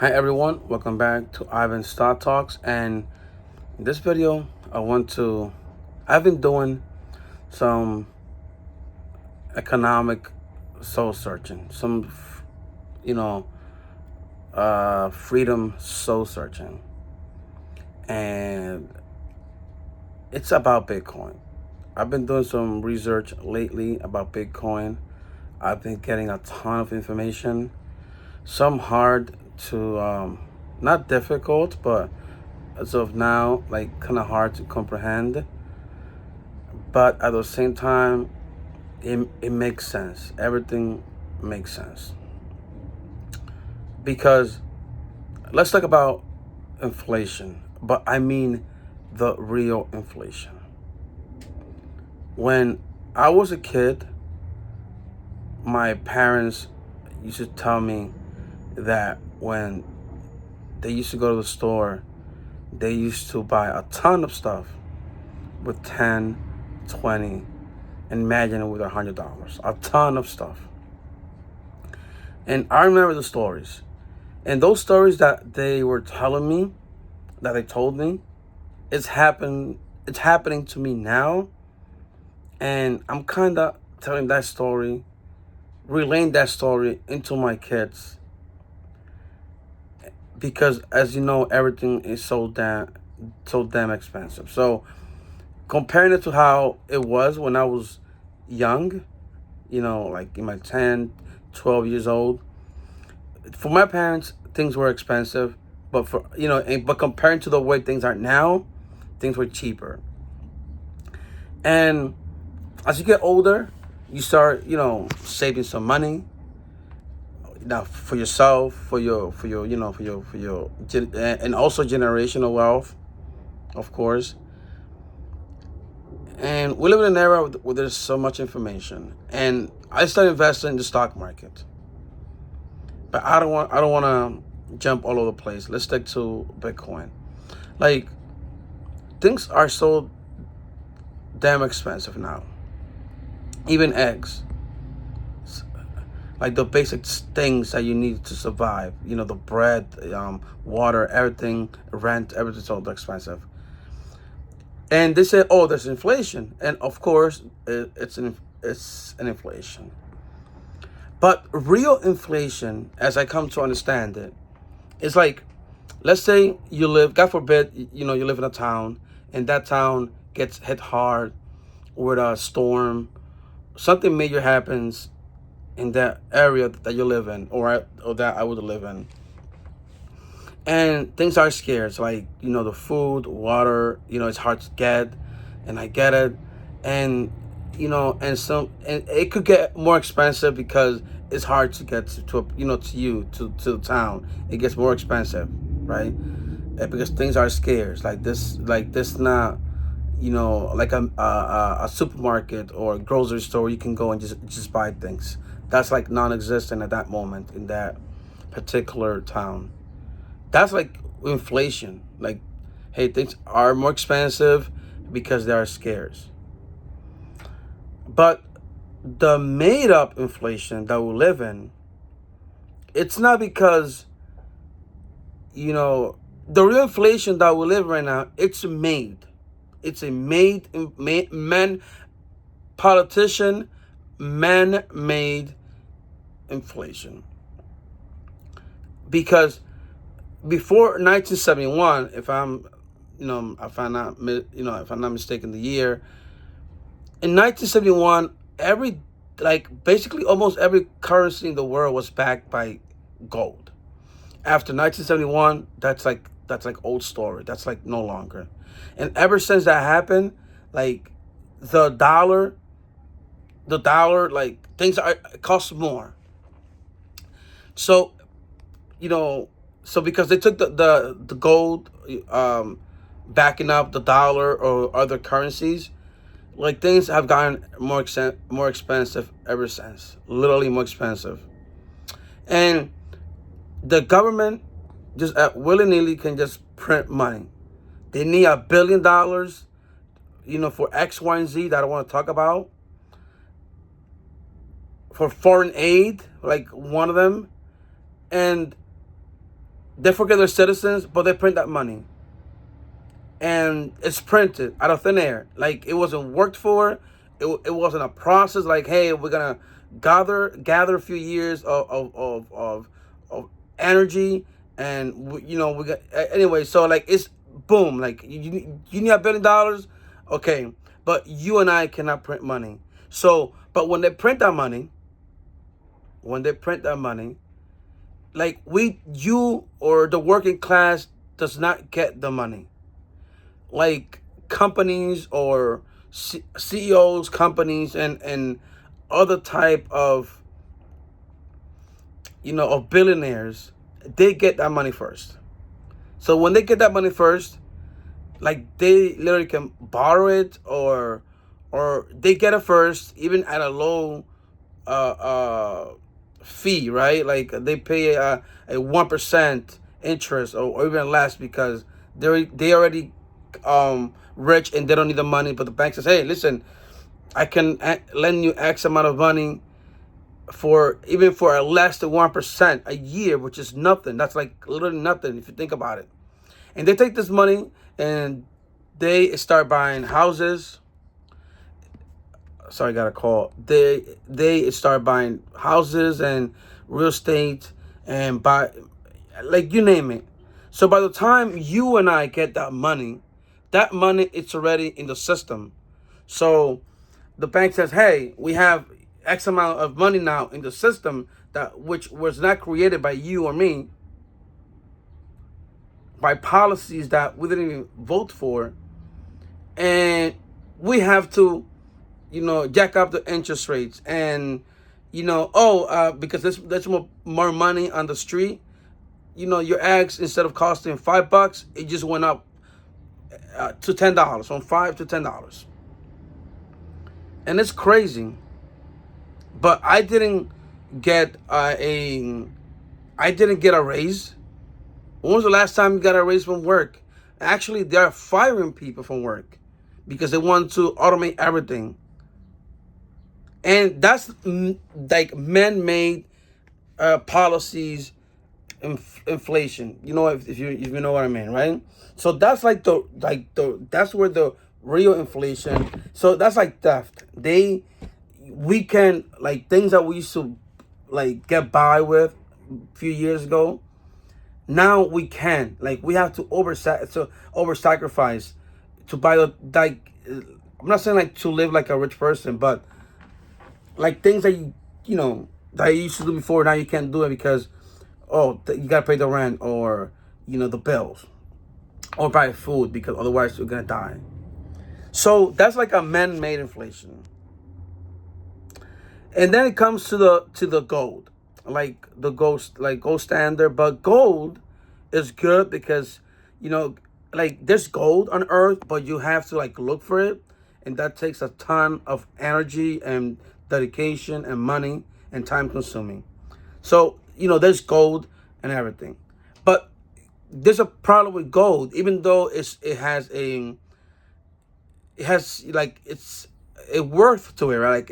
Hi everyone, welcome back to Ivan Star Talks. And in this video, I've been doing some economic soul searching, you know, freedom soul searching, and it's about Bitcoin. I've been doing some research lately about Bitcoin. I've been getting a ton of information, some hard to, not difficult, but as of now, like kind of hard to comprehend. But at the same time, it makes sense. Everything makes sense. Because let's talk about inflation, but I mean the real inflation. When I was a kid, my parents used to tell me that when they used to go to the store, they used to buy a ton of stuff with 10, 20, and imagine it with $100. A ton of stuff. And I remember the stories. And those stories that they were telling me, that they told me, it's happening to me now. And I'm kinda telling that story, relaying that story into my kids. Because as you know, everything is so damn expensive. So comparing it to how it was when I was young, like in my 10, 12 years old, for my parents, things were expensive, but but comparing to the way things are now, things were cheaper. And as you get older, you start, saving some money now for yourself, and also generational wealth, of course. And we live in an era where there's so much information, and I started investing in the stock market. But I don't want to jump all over the place. Let's stick to Bitcoin. Like, things are so damn expensive now. Even eggs, like the basic things that you need to survive. The bread, water, everything, rent, everything's so expensive. And they say, "Oh, there's inflation," and of course, it's an inflation. But real inflation, as I come to understand it, is like, let's say you live, God forbid, you live in a town, and that town gets hit hard with a storm. Something major happens in that area that you live in, or that I would live in, and things are scarce. Like, the food, water, it's hard to get, and I get it, and and it could get more expensive because it's hard to get to the town. It gets more expensive, right? Because things are scarce. Like this, not like a supermarket or a grocery store. You can go and just buy things. That's like non-existent at that moment in that particular town. That's like inflation. Like, hey, things are more expensive because they are scarce. But the made up inflation that we live in, it's not because, you know, the real inflation that we live right now, it's made. It's a man, politician, man-made inflation. Because before 1971, if I'm not mistaken, the year in 1971, basically almost every currency in the world was backed by gold. After 1971, that's like old story. That's like no longer. And ever since that happened, like the dollar, like things are cost more. So you know, so because they took the gold, backing up the dollar or other currencies, like things have gotten more expensive ever since. Literally more expensive, and the government just willy nilly can just print money. They need $1 billion, for X, Y, and Z that I want to talk about, for foreign aid, like one of them, and They forget their citizens, but they print that money. And it's printed out of thin air. Like, it wasn't worked for. It wasn't a process like, hey, we're gonna gather a few years of energy, and we got anyway. So like, it's boom. Like, you need $1 billion, okay, but you and I cannot print money. So, but when they print that money, like, you or the working class does not get the money. Like, companies or CEOs, companies, and other type of of billionaires, they get that money first. So when they get that money first, like, they literally can borrow it, or they get it first, even at a low uh, uh, fee, right? Like, they pay a 1% interest, or even less, because they already rich, and they don't need the money. But the bank says, hey, listen, I can lend you X amount of money for a less than 1% a year, which is nothing. That's like literally nothing if you think about it. And they take this money and they start buying houses. Sorry, I got a call. They start buying houses and real estate, and buy, like, you name it. So by the time you and I get that money, it's already in the system. So the bank says, hey, we have X amount of money now in the system, that which was not created by you or me, by policies that we didn't even vote for, and we have to jack up the interest rates. And because there's more money on the street, your eggs, instead of costing $5, it just went up to $10, from $5 to $10. And it's crazy. But I didn't get a raise. When was the last time you got a raise from work? Actually, they're firing people from work because they want to automate everything. And that's like man-made policies, inflation. If you know what I mean, right? So that's like that's where the real inflation. So that's like theft. We can, like, things that we used to like get by with a few years ago. Now we can, like, we have to over sacrifice to buy like, I'm not saying like to live like a rich person, but like things that that you used to do before, now you can't do it because you gotta pay the rent, or the bills, or buy food, because otherwise you're gonna die. So that's like a man-made inflation. And then it comes to the gold, like the gold standard. But gold is good because like, there's gold on Earth, but you have to like look for it, and that takes a ton of energy and dedication and money and time consuming. So there's gold and everything, but there's a problem with gold. Even though it has like it's a worth to it, right? Like,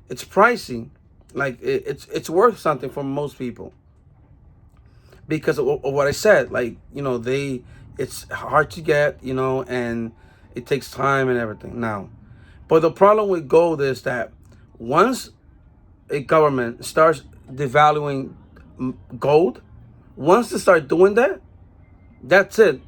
it's pricey. Like, it's worth something for most people because of what I said. Like, it's hard to get, and it takes time and everything. Now, but the problem with gold is that once a government starts devaluing gold, once they start doing that, that's it.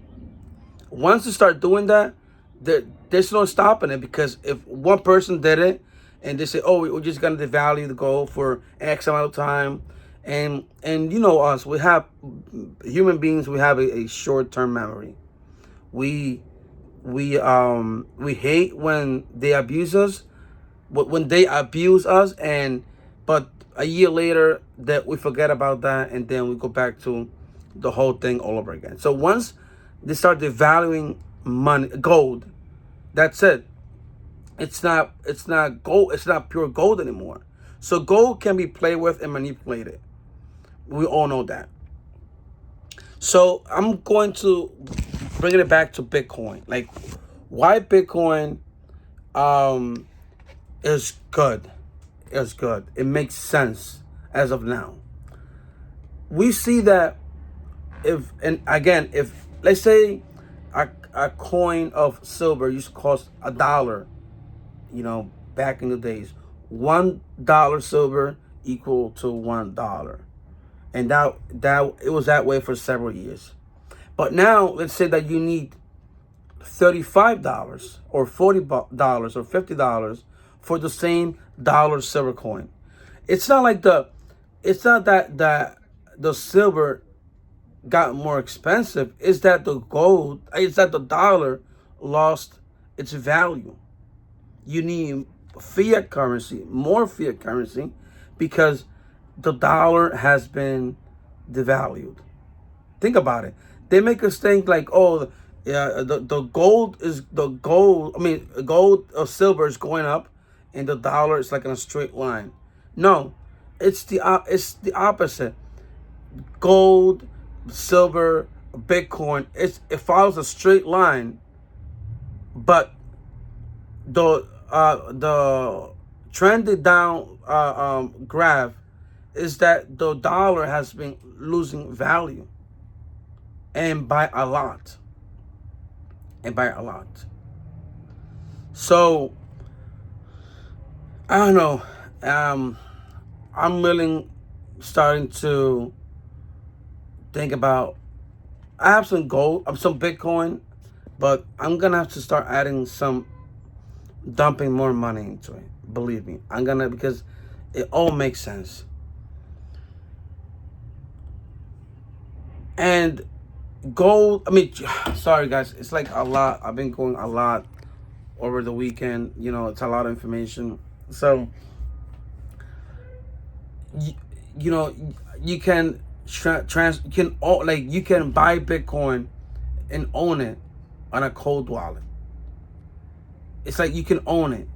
Once they start doing that, there's no stopping it, because if one person did it and they say, oh, we're just gonna devalue the gold for X amount of time, and us, we have, human beings, we have a short-term memory. We hate when they abuse us, but a year later that we forget about that, and then we go back to the whole thing all over again. So once they start devaluing gold, that's it. It's not gold. It's not pure gold anymore. So gold can be played with and manipulated. We all know that. So I'm going to bring it back to Bitcoin. Like, why Bitcoin is good. It's good. It makes sense as of now. We see that and again, if let's say a coin of silver used to cost $1, back in the days, $1 silver equal to $1, and that it was that way for several years. But now, let's say that you need $35 or $40 or $50 for the same dollar silver coin. It's not like it's not that the silver got more expensive. It's that the dollar lost its value. You need fiat currency, more fiat currency, because the dollar has been devalued. Think about it. They make us think like, oh, yeah, gold or silver is going up, and the dollar is like in a straight line. No, it's the opposite. Gold, silver, Bitcoin, it follows a straight line, but the trended down graph is that the dollar has been losing value, and by a lot, So I don't know. I'm really starting to think about. I have some gold, some Bitcoin, but I'm gonna have to start dumping more money into it. Believe me, because it all makes sense. And gold, sorry guys, it's like a lot. I've been going a lot over the weekend. It's a lot of information. So, you can you can buy Bitcoin and own it on a cold wallet. It's like you can own it,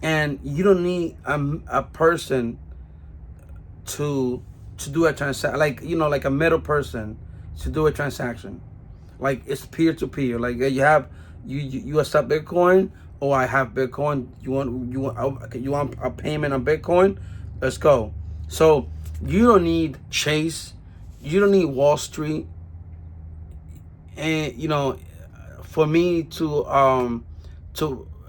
and you don't need a person to do a transaction, like a middle person to do a transaction. Like, it's peer to peer. Like, you accept Bitcoin, or I have Bitcoin. You want a payment on Bitcoin? Let's go. So you don't need Chase, you don't need Wall Street, and for me to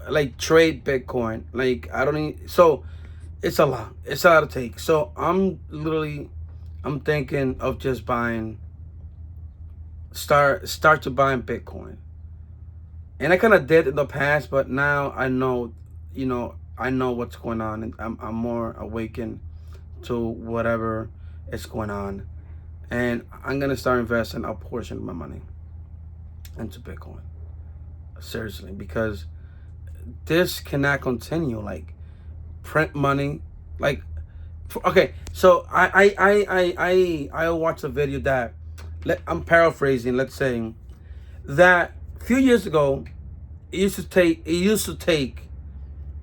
like trade Bitcoin. Like, I don't need. So it's a lot. It's a lot to take. So I'm thinking of just start to buying Bitcoin. And I kind of did in the past, but now I know, I know what's going on, and I'm more awakened to whatever is going on, and I'm gonna start investing a portion of my money into Bitcoin. Seriously, because this cannot continue. Like, print money, like, okay. So I watched a video that, I'm paraphrasing. Let's say that a few years ago, it used to take,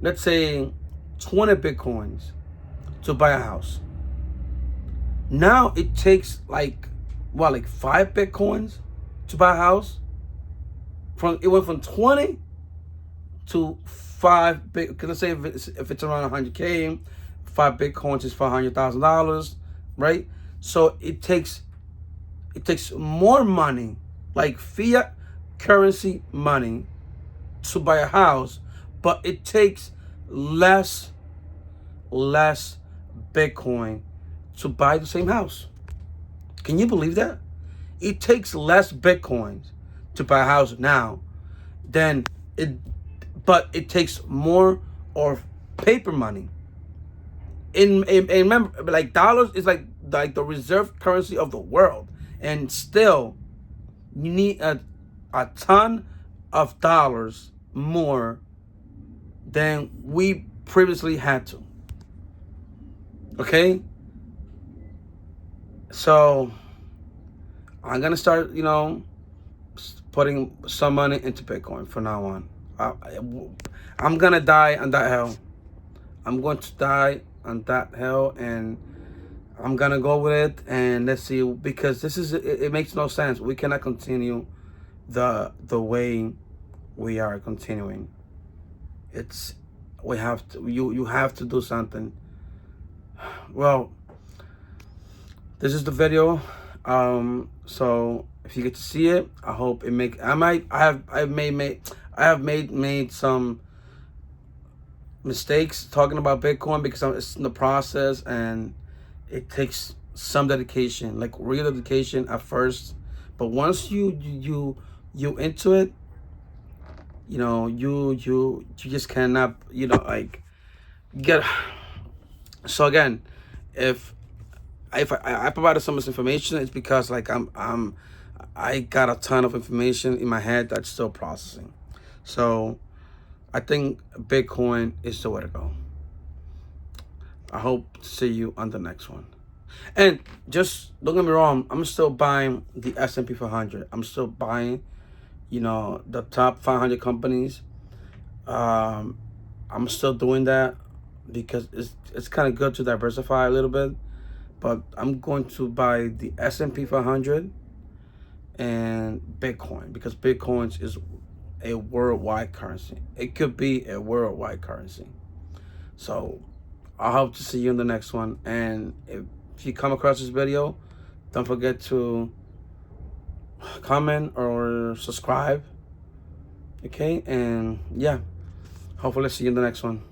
let's say, 20 Bitcoins to buy a house. Now it takes like 5 Bitcoins to buy a house. It went from 20 to 5 bit. Because let's say if it's around 100K, 5 Bitcoins is $400,000, right? So it takes more money, like fiat currency money, to buy a house, but it takes less Bitcoin to buy the same house. Can you believe that? It takes less Bitcoins to buy a house now than but it takes more of paper money. And remember, like, dollars is like the reserve currency of the world, and still you need a ton of dollars more than we previously had to. Okay? So I'm gonna start, putting some money into Bitcoin from now on. I'm gonna die on that hill. I'm going to die on that hill, and I'm gonna go with it. And let's see, because it makes no sense. We cannot continue the way we are continuing. We have to. You have to do something. Well, this is the video. So if you get to see it, I hope it make. I have made some mistakes talking about Bitcoin because it's in the process and it takes some dedication, like real dedication at first. But once you into it, you just cannot, like get. So again, if I provided some of this information, it's because like I got a ton of information in my head that's still processing. So I think Bitcoin is the way to go. I hope to see you on the next one. And just don't get me wrong, I'm still buying the S&P 500. I'm still buying, the top 500 companies. Um, I'm still doing that because it's kind of good to diversify a little bit. But I'm going to buy the S&P 500 and Bitcoin because Bitcoin is a worldwide currency. It could be a worldwide currency. So I hope to see you in the next one. And if you come across this video, don't forget to comment or subscribe. Okay, and yeah, hopefully see you in the next one.